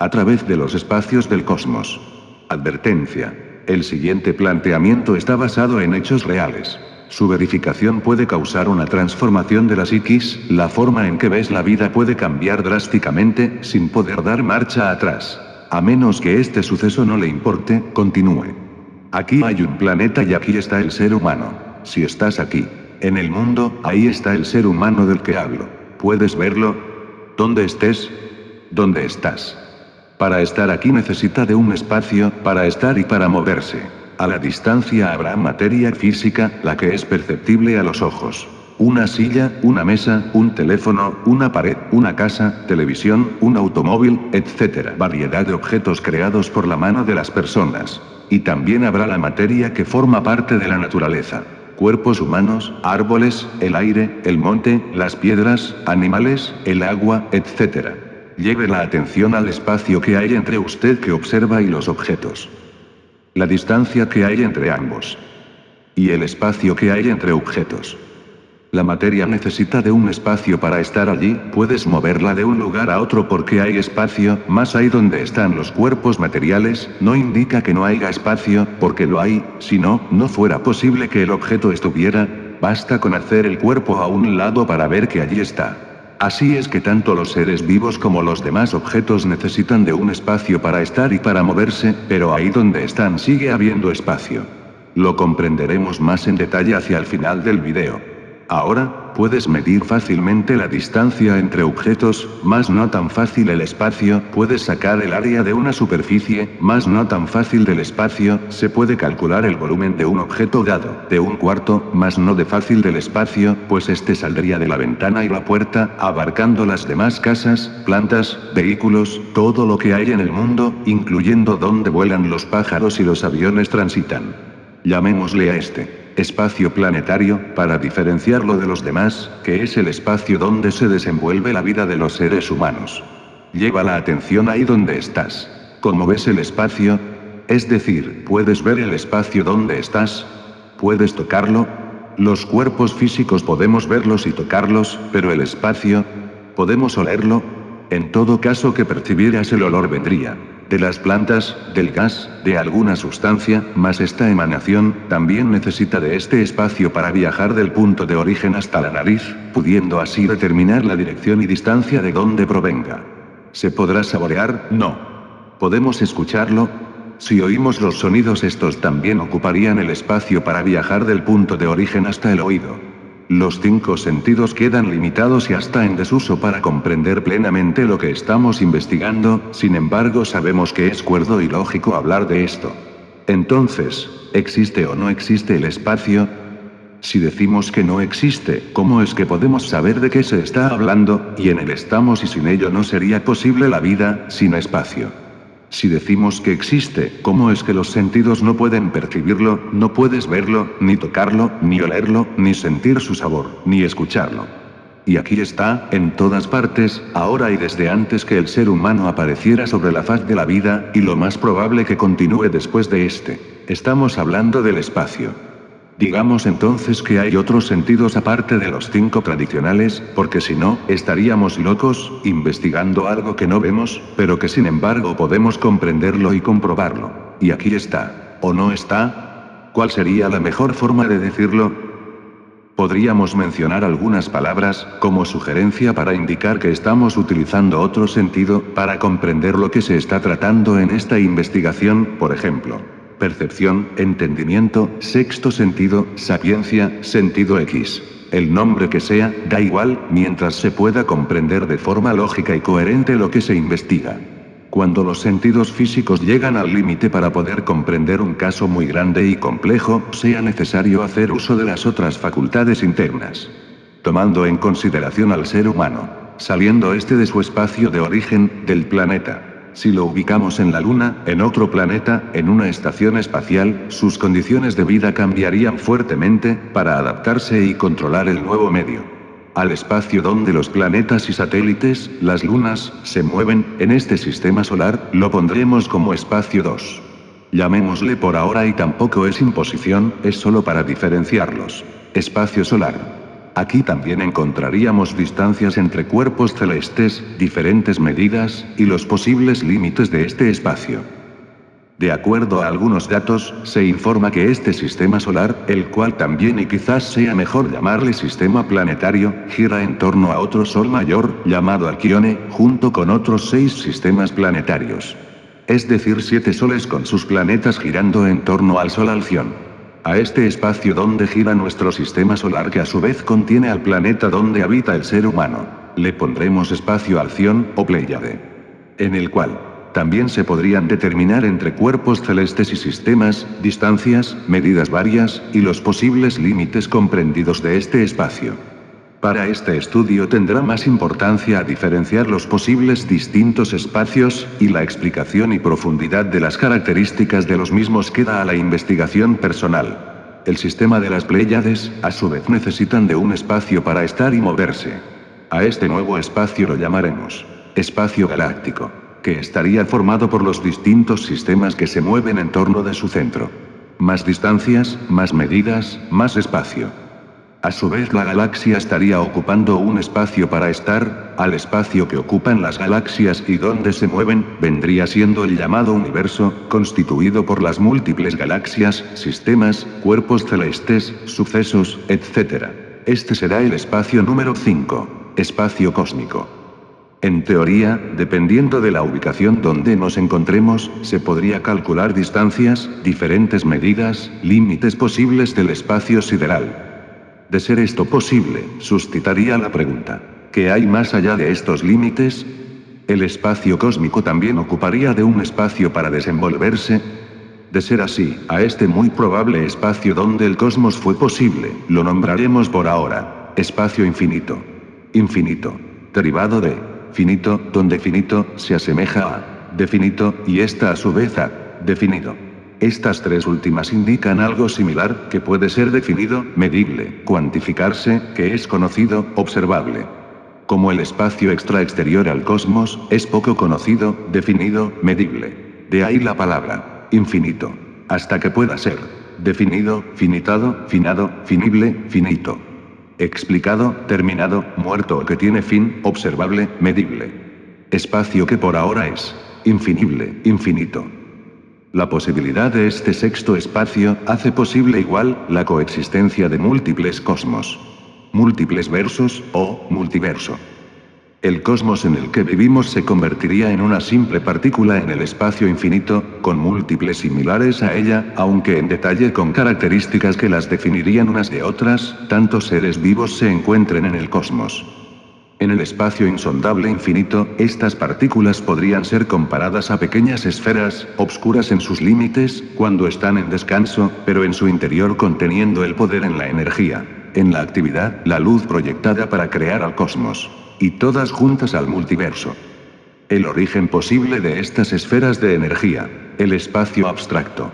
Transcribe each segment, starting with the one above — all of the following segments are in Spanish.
a través de los espacios del cosmos. Advertencia. El siguiente planteamiento está basado en hechos reales. Su verificación puede causar una transformación de la psiquis, la forma en que ves la vida puede cambiar drásticamente, sin poder dar marcha atrás. A menos que este suceso no le importe, continúe. Aquí hay un planeta y aquí está el ser humano. Si estás aquí, en el mundo, ahí está el ser humano del que hablo. ¿Puedes verlo? ¿Dónde estés? ¿Dónde estás? Para estar aquí necesita de un espacio, para estar y para moverse. A la distancia habrá materia física, la que es perceptible a los ojos. Una silla, una mesa, un teléfono, una pared, una casa, televisión, un automóvil, etc. Variedad de objetos creados por la mano de las personas. Y también habrá la materia que forma parte de la naturaleza. Cuerpos humanos, árboles, el aire, el monte, las piedras, animales, el agua, etc. Lleve la atención al espacio que hay entre usted que observa y los objetos. La distancia que hay entre ambos. Y el espacio que hay entre objetos. La materia necesita de un espacio para estar allí, puedes moverla de un lugar a otro porque hay espacio, más ahí donde están los cuerpos materiales, no indica que no haya espacio, porque lo hay, si no, no fuera posible que el objeto estuviera, basta con hacer el cuerpo a un lado para ver que allí está. Así es que tanto los seres vivos como los demás objetos necesitan de un espacio para estar y para moverse, pero ahí donde están sigue habiendo espacio. Lo comprenderemos más en detalle hacia el final del video. Ahora, puedes medir fácilmente la distancia entre objetos, más no tan fácil el espacio, puedes sacar el área de una superficie, más no tan fácil del espacio, se puede calcular el volumen de un objeto dado, de un cuarto, más no de fácil del espacio, pues este saldría de la ventana y la puerta, abarcando las demás casas, plantas, vehículos, todo lo que hay en el mundo, incluyendo donde vuelan los pájaros y los aviones transitan. Llamémosle a este espacio planetario, para diferenciarlo de los demás, que es el espacio donde se desenvuelve la vida de los seres humanos. Lleva la atención ahí donde estás. ¿Cómo ves el espacio? Es decir, ¿puedes ver el espacio donde estás? ¿Puedes tocarlo? Los cuerpos físicos podemos verlos y tocarlos, pero el espacio, ¿podemos olerlo? En todo caso que percibieras el olor vendría de las plantas, del gas, de alguna sustancia, mas esta emanación también necesita de este espacio para viajar del punto de origen hasta la nariz, pudiendo así determinar la dirección y distancia de donde provenga. ¿Se podrá saborear? No. ¿Podemos escucharlo? Si oímos los sonidos, estos también ocuparían el espacio para viajar del punto de origen hasta el oído. Los 5 sentidos quedan limitados y hasta en desuso para comprender plenamente lo que estamos investigando, sin embargo sabemos que es cuerdo y lógico hablar de esto. Entonces, ¿existe o no existe el espacio? Si decimos que no existe, ¿cómo es que podemos saber de qué se está hablando, y en él estamos y sin ello no sería posible la vida, sin espacio? Si decimos que existe, ¿cómo es que los sentidos no pueden percibirlo, no puedes verlo, ni tocarlo, ni olerlo, ni sentir su sabor, ni escucharlo? Y aquí está, en todas partes, ahora y desde antes que el ser humano apareciera sobre la faz de la vida, y lo más probable que continúe después de este. Estamos hablando del espacio. Digamos entonces que hay otros sentidos aparte de los 5 tradicionales, porque si no, estaríamos locos, investigando algo que no vemos, pero que sin embargo podemos comprenderlo y comprobarlo. Y aquí está. ¿O no está? ¿Cuál sería la mejor forma de decirlo? Podríamos mencionar algunas palabras, como sugerencia para indicar que estamos utilizando otro sentido, para comprender lo que se está tratando en esta investigación, por ejemplo. Percepción, entendimiento, sexto sentido, sapiencia, sentido X. El nombre que sea, da igual, mientras se pueda comprender de forma lógica y coherente lo que se investiga. Cuando los sentidos físicos llegan al límite para poder comprender un caso muy grande y complejo, sea necesario hacer uso de las otras facultades internas. Tomando en consideración al ser humano, saliendo este de su espacio de origen, del planeta. Si lo ubicamos en la Luna, en otro planeta, en una estación espacial, sus condiciones de vida cambiarían fuertemente, para adaptarse y controlar el nuevo medio. Al espacio donde los planetas y satélites, las lunas, se mueven, en este sistema solar, lo pondremos como espacio 2. Llamémosle por ahora y tampoco es imposición, es solo para diferenciarlos. Espacio solar. Aquí también encontraríamos distancias entre cuerpos celestes, diferentes medidas, y los posibles límites de este espacio. De acuerdo a algunos datos, se informa que este sistema solar, el cual también y quizás sea mejor llamarle sistema planetario, gira en torno a otro sol mayor, llamado Alquione, junto con otros 6 sistemas planetarios. Es decir, 7 soles con sus planetas girando en torno al sol Alción. A este espacio donde gira nuestro sistema solar, que a su vez contiene al planeta donde habita el ser humano, le pondremos espacio Alción, o Pléyade, en el cual también se podrían determinar entre cuerpos celestes y sistemas, distancias, medidas varias, y los posibles límites comprendidos de este espacio. Para este estudio tendrá más importancia diferenciar los posibles distintos espacios, y la explicación y profundidad de las características de los mismos queda a la investigación personal. El sistema de las Pléyades, a su vez, necesitan de un espacio para estar y moverse. A este nuevo espacio lo llamaremos espacio galáctico, que estaría formado por los distintos sistemas que se mueven en torno de su centro. Más distancias, más medidas, más espacio. A su vez, la galaxia estaría ocupando un espacio para estar, al espacio que ocupan las galaxias y donde se mueven, vendría siendo el llamado universo, constituido por las múltiples galaxias, sistemas, cuerpos celestes, sucesos, etc. Este será el espacio número 5, espacio cósmico. En teoría, dependiendo de la ubicación donde nos encontremos, se podría calcular distancias, diferentes medidas, límites posibles del espacio sideral. De ser esto posible, suscitaría la pregunta: ¿qué hay más allá de estos límites? ¿El espacio cósmico también ocuparía de un espacio para desenvolverse? De ser así, a este muy probable espacio donde el cosmos fue posible, lo nombraremos por ahora espacio infinito. Infinito, derivado de finito, donde finito se asemeja a definito, y esta a su vez a definido. Estas 3 últimas indican algo similar, que puede ser definido, medible, cuantificarse, que es conocido, observable. Como el espacio extraexterior al cosmos, es poco conocido, definido, medible. De ahí la palabra infinito. Hasta que pueda ser definido, finitado, finado, finible, finito. Explicado, terminado, muerto o que tiene fin, observable, medible. Espacio que por ahora es infinible, infinito. La posibilidad de este sexto espacio hace posible igual la coexistencia de múltiples cosmos. Múltiples versos, o multiverso. El cosmos en el que vivimos se convertiría en una simple partícula en el espacio infinito, con múltiples similares a ella, aunque en detalle con características que las definirían unas de otras, tantos seres vivos se encuentren en el cosmos. En el espacio insondable infinito, estas partículas podrían ser comparadas a pequeñas esferas, obscuras en sus límites, cuando están en descanso, pero en su interior conteniendo el poder en la energía, en la actividad, la luz proyectada para crear al cosmos. Y todas juntas al multiverso. El origen posible de estas esferas de energía, el espacio abstracto.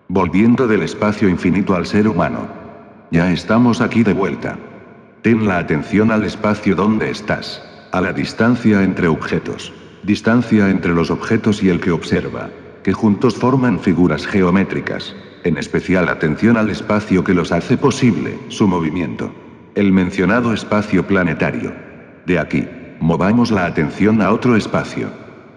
Volviendo del espacio infinito al ser humano. Ya estamos aquí de vuelta. Ten la atención al espacio donde estás, a la distancia entre objetos, distancia entre los objetos y el que observa, que juntos forman figuras geométricas. En especial atención al espacio que los hace posible, su movimiento. El mencionado espacio planetario. De aquí, movamos la atención a otro espacio.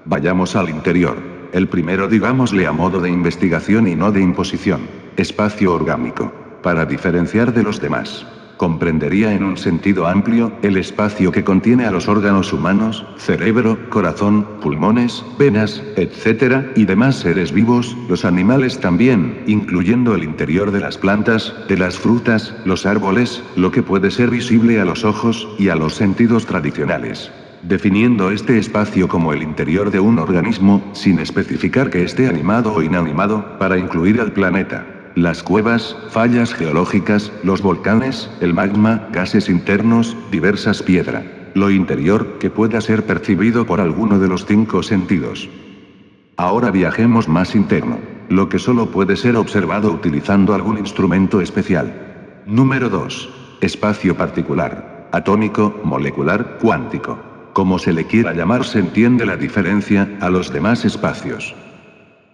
Vayamos al interior. El primero, digámosle a modo de investigación y no de imposición. Espacio orgánico. Para diferenciar de los demás. Comprendería en un sentido amplio, el espacio que contiene a los órganos humanos, cerebro, corazón, pulmones, venas, etc., y demás seres vivos, los animales también, incluyendo el interior de las plantas, de las frutas, los árboles, lo que puede ser visible a los ojos, y a los sentidos tradicionales. Definiendo este espacio como el interior de un organismo, sin especificar que esté animado o inanimado, para incluir al planeta. Las cuevas, fallas geológicas, los volcanes, el magma, gases internos, diversas piedras. Lo interior, que pueda ser percibido por alguno de los 5 sentidos. Ahora viajemos más interno. Lo que solo puede ser observado utilizando algún instrumento especial. Número 2. Espacio particular. Atómico, molecular, cuántico. Como se le quiera llamar, se entiende la diferencia a los demás espacios.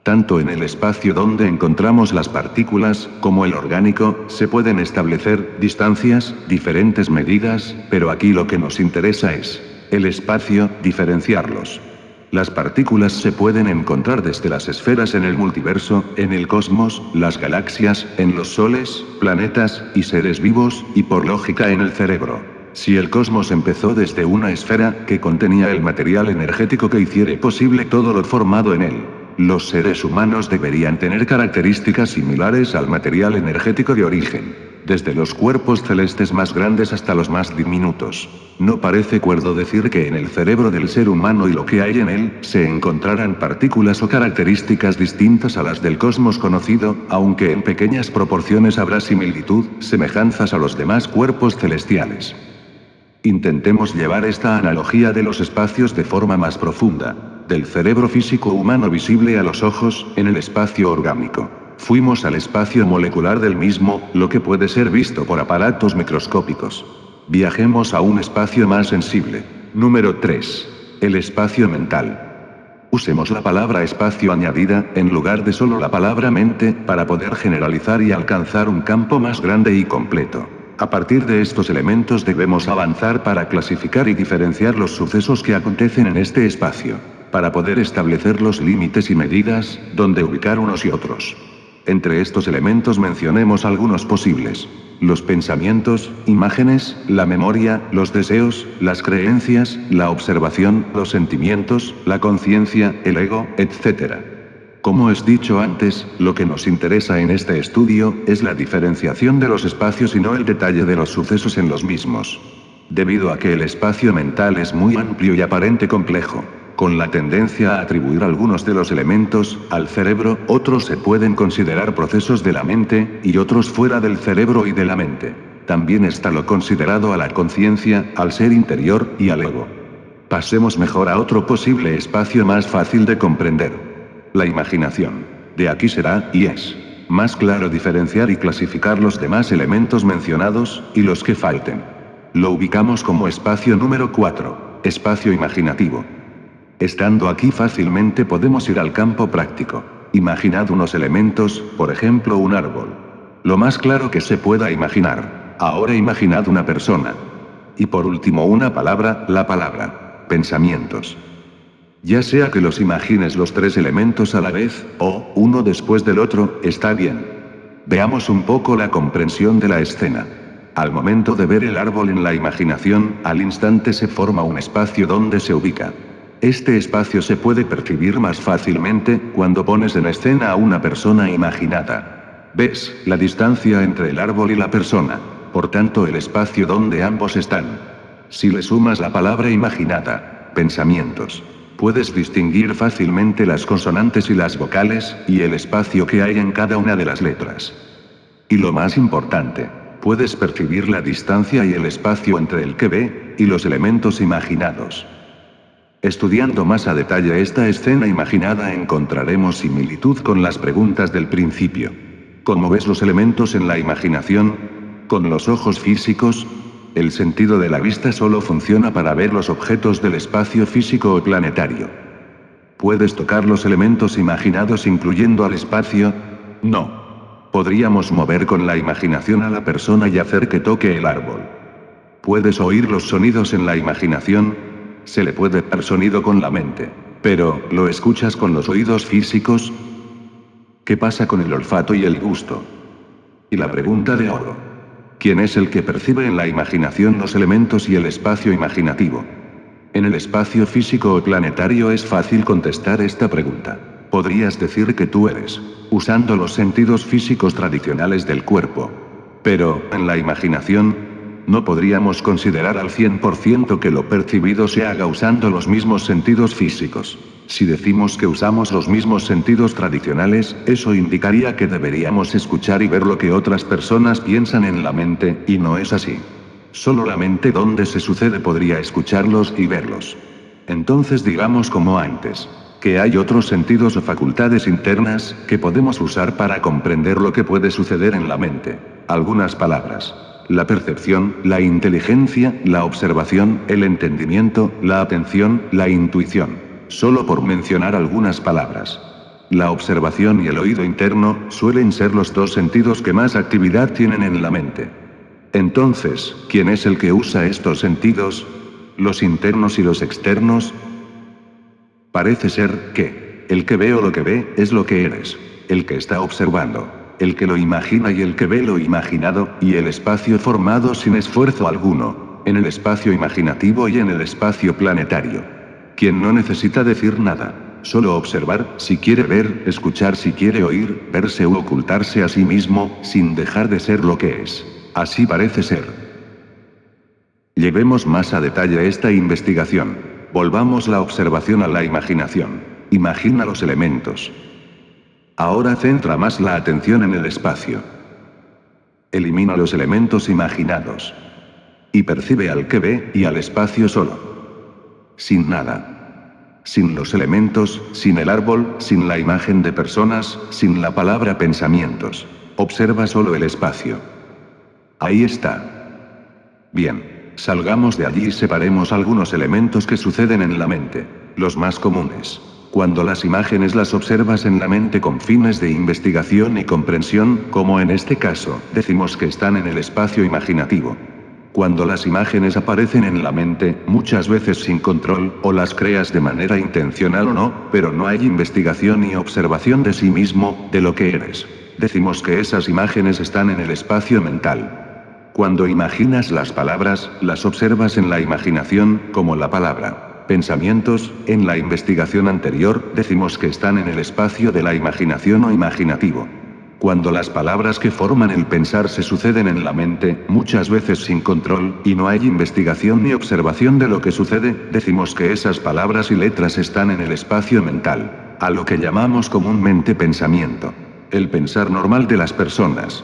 Tanto en el espacio donde encontramos las partículas, como el orgánico, se pueden establecer distancias, diferentes medidas, pero aquí lo que nos interesa es el espacio, diferenciarlos. Las partículas se pueden encontrar desde las esferas en el multiverso, en el cosmos, las galaxias, en los soles, planetas, y seres vivos, y por lógica en el cerebro. Si el cosmos empezó desde una esfera, que contenía el material energético que hiciera posible todo lo formado en él, los seres humanos deberían tener características similares al material energético de origen. Desde los cuerpos celestes más grandes hasta los más diminutos. No parece cuerdo decir que en el cerebro del ser humano y lo que hay en él, se encontraran partículas o características distintas a las del cosmos conocido, aunque en pequeñas proporciones habrá similitud, semejanzas a los demás cuerpos celestiales. Intentemos llevar esta analogía de los espacios de forma más profunda. Del cerebro físico humano visible a los ojos, en el espacio orgánico. Fuimos al espacio molecular del mismo, lo que puede ser visto por aparatos microscópicos. Viajemos a un espacio más sensible. Número 3. El espacio mental. Usemos la palabra espacio añadida, en lugar de solo la palabra mente, para poder generalizar y alcanzar un campo más grande y completo. A partir de estos elementos debemos avanzar para clasificar y diferenciar los sucesos que acontecen en este espacio, para poder establecer los límites y medidas, donde ubicar unos y otros. Entre estos elementos mencionemos algunos posibles. Los pensamientos, imágenes, la memoria, los deseos, las creencias, la observación, los sentimientos, la conciencia, el ego, etc. Como os dicho antes, lo que nos interesa en este estudio, es la diferenciación de los espacios y no el detalle de los sucesos en los mismos. Debido a que el espacio mental es muy amplio y aparente complejo, con la tendencia a atribuir algunos de los elementos al cerebro, otros se pueden considerar procesos de la mente, y otros fuera del cerebro y de la mente. También está lo considerado a la conciencia, al ser interior, y al ego. Pasemos mejor a otro posible espacio más fácil de comprender. La imaginación. De aquí será, y es, más claro diferenciar y clasificar los demás elementos mencionados, y los que falten. Lo ubicamos como espacio número 4, espacio imaginativo. Estando aquí fácilmente podemos ir al campo práctico. Imaginad unos elementos, por ejemplo un árbol. Lo más claro que se pueda imaginar. Ahora imaginad una persona. Y por último una palabra, la palabra. Pensamientos. Ya sea que los imagines los tres elementos a la vez, o uno después del otro, está bien. Veamos un poco la comprensión de la escena. Al momento de ver el árbol en la imaginación, al instante se forma un espacio donde se ubica. Este espacio se puede percibir más fácilmente cuando pones en escena a una persona imaginada. ¿Ves la distancia entre el árbol y la persona? Por tanto, el espacio donde ambos están. Si le sumas la palabra imaginada, pensamientos, puedes distinguir fácilmente las consonantes y las vocales, y el espacio que hay en cada una de las letras. Y lo más importante, puedes percibir la distancia y el espacio entre el que ve, y los elementos imaginados. Estudiando más a detalle esta escena imaginada encontraremos similitud con las preguntas del principio. ¿Cómo ves los elementos en la imaginación? ¿Con los ojos físicos? El sentido de la vista solo funciona para ver los objetos del espacio físico o planetario. ¿Puedes tocar los elementos imaginados incluyendo al espacio? No. Podríamos mover con la imaginación a la persona y hacer que toque el árbol. ¿Puedes oír los sonidos en la imaginación? Se le puede dar sonido con la mente. Pero, ¿lo escuchas con los oídos físicos? ¿Qué pasa con el olfato y el gusto? Y la pregunta de oro. ¿Quién es el que percibe en la imaginación los elementos y el espacio imaginativo? En el espacio físico o planetario es fácil contestar esta pregunta. Podrías decir que tú eres, usando los sentidos físicos tradicionales del cuerpo. Pero, en la imaginación, no podríamos considerar al 100% que lo percibido se haga usando los mismos sentidos físicos. Si decimos que usamos los mismos sentidos tradicionales, eso indicaría que deberíamos escuchar y ver lo que otras personas piensan en la mente, y no es así. Solo la mente donde se sucede podría escucharlos y verlos. Entonces digamos como antes, que hay otros sentidos o facultades internas, que podemos usar para comprender lo que puede suceder en la mente. Algunas palabras. La percepción, la inteligencia, la observación, el entendimiento, la atención, la intuición. Solo por mencionar algunas palabras. La observación y el oído interno suelen ser los dos sentidos que más actividad tienen en la mente. Entonces, ¿quién es el que usa estos sentidos? ¿Los internos y los externos? Parece ser que el que ve o lo que ve es lo que eres, el que está observando, el que lo imagina y el que ve lo imaginado, y el espacio formado sin esfuerzo alguno, en el espacio imaginativo y en el espacio planetario. Quien no necesita decir nada, solo observar si quiere ver, escuchar si quiere oír, verse u ocultarse a sí mismo, sin dejar de ser lo que es. Así parece ser. Llevemos más a detalle esta investigación. Volvamos la observación a la imaginación. Imagina los elementos. Ahora centra más la atención en el espacio. Elimina los elementos imaginados. Y percibe al que ve y al espacio solo. Sin nada. Sin los elementos, sin el árbol, sin la imagen de personas, sin la palabra pensamientos. Observa solo el espacio. Ahí está. Bien. Salgamos de allí y separemos algunos elementos que suceden en la mente, los más comunes. Cuando las imágenes las observas en la mente con fines de investigación y comprensión, como en este caso, decimos que están en el espacio imaginativo. Cuando las imágenes aparecen en la mente, muchas veces sin control, o las creas de manera intencional o no, pero no hay investigación ni observación de sí mismo, de lo que eres. Decimos que esas imágenes están en el espacio mental. Cuando imaginas las palabras, las observas en la imaginación, como la palabra pensamientos, en la investigación anterior, decimos que están en el espacio de la imaginación o imaginativo. Cuando las palabras que forman el pensar se suceden en la mente, muchas veces sin control, y no hay investigación ni observación de lo que sucede, decimos que esas palabras y letras están en el espacio mental, a lo que llamamos comúnmente pensamiento. El pensar normal de las personas.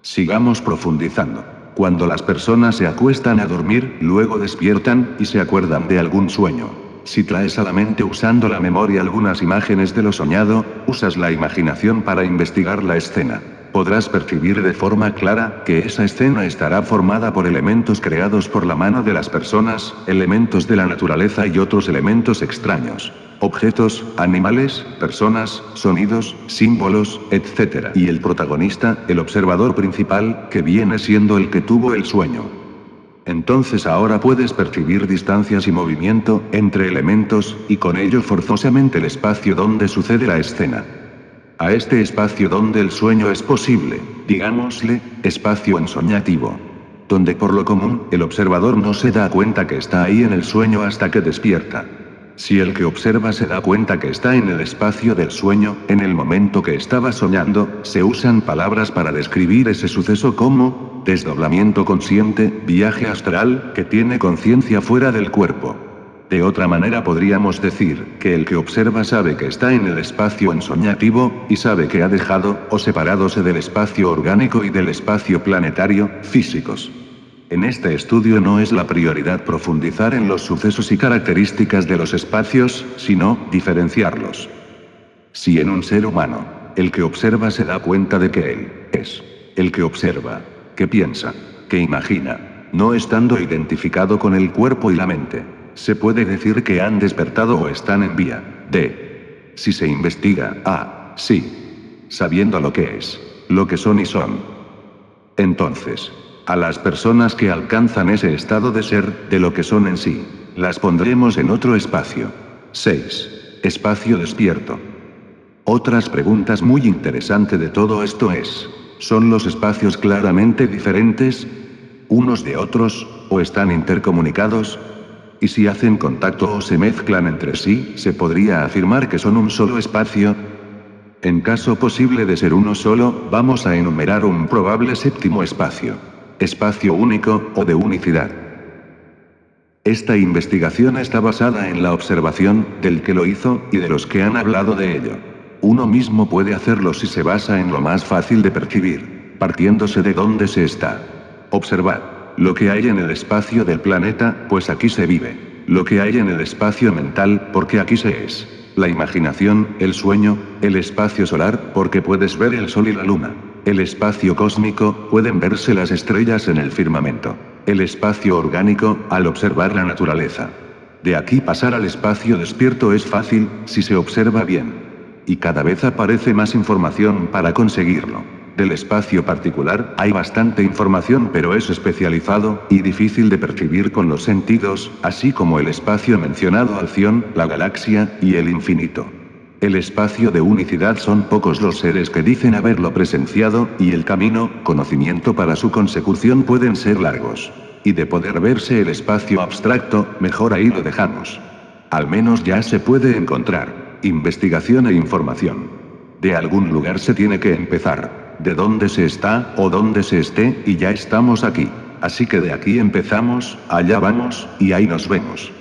Sigamos profundizando. Cuando las personas se acuestan a dormir, luego despiertan, y se acuerdan de algún sueño. Si traes a la mente usando la memoria algunas imágenes de lo soñado, usas la imaginación para investigar la escena. Podrás percibir de forma clara que esa escena estará formada por elementos creados por la mano de las personas, elementos de la naturaleza y otros elementos extraños. Objetos, animales, personas, sonidos, símbolos, etc. Y el protagonista, el observador principal, que viene siendo el que tuvo el sueño. Entonces ahora puedes percibir distancias y movimiento entre elementos, y con ello forzosamente el espacio donde sucede la escena. A este espacio donde el sueño es posible, digámosle, espacio ensoñativo. Donde por lo común, el observador no se da cuenta que está ahí en el sueño hasta que despierta. Si el que observa se da cuenta que está en el espacio del sueño, en el momento que estaba soñando, se usan palabras para describir ese suceso como desdoblamiento consciente, viaje astral, que tiene conciencia fuera del cuerpo. De otra manera podríamos decir que el que observa sabe que está en el espacio ensoñativo, y sabe que ha dejado, o separadose del espacio orgánico y del espacio planetario, físicos. En este estudio no es la prioridad profundizar en los sucesos y características de los espacios, sino diferenciarlos. Si en un ser humano, el que observa se da cuenta de que él es el que observa, que piensa, que imagina, no estando identificado con el cuerpo y la mente, se puede decir que han despertado o están en vía de. Si se investiga, sí, sabiendo lo que es, lo que son y son. Entonces, a las personas que alcanzan ese estado de ser, de lo que son en sí, las pondremos en otro espacio. 6. Espacio despierto. Otras preguntas muy interesantes de todo esto es, ¿son los espacios claramente diferentes unos de otros, o están intercomunicados? Y si hacen contacto o se mezclan entre sí, ¿se podría afirmar que son un solo espacio? En caso posible de ser uno solo, vamos a enumerar un probable séptimo espacio. Espacio único, o de unicidad. Esta investigación está basada en la observación, del que lo hizo, y de los que han hablado de ello. Uno mismo puede hacerlo si se basa en lo más fácil de percibir, partiéndose de dónde se está. Observad lo que hay en el espacio del planeta, pues aquí se vive. Lo que hay en el espacio mental, porque aquí se es. La imaginación, el sueño, el espacio solar, porque puedes ver el sol y la luna. El espacio cósmico, pueden verse las estrellas en el firmamento. El espacio orgánico, al observar la naturaleza. De aquí pasar al espacio despierto es fácil, si se observa bien. Y cada vez aparece más información para conseguirlo. Del espacio particular, hay bastante información pero es especializado, y difícil de percibir con los sentidos, así como el espacio mencionado Alción, la galaxia, y el infinito. El espacio de unicidad son pocos los seres que dicen haberlo presenciado, y el camino, conocimiento para su consecución pueden ser largos. Y de poder verse el espacio abstracto, mejor ahí lo dejamos. Al menos ya se puede encontrar. Investigación e información. De algún lugar se tiene que empezar. De dónde se está, o dónde se esté, y ya estamos aquí. Así que de aquí empezamos, allá vamos, y ahí nos vemos.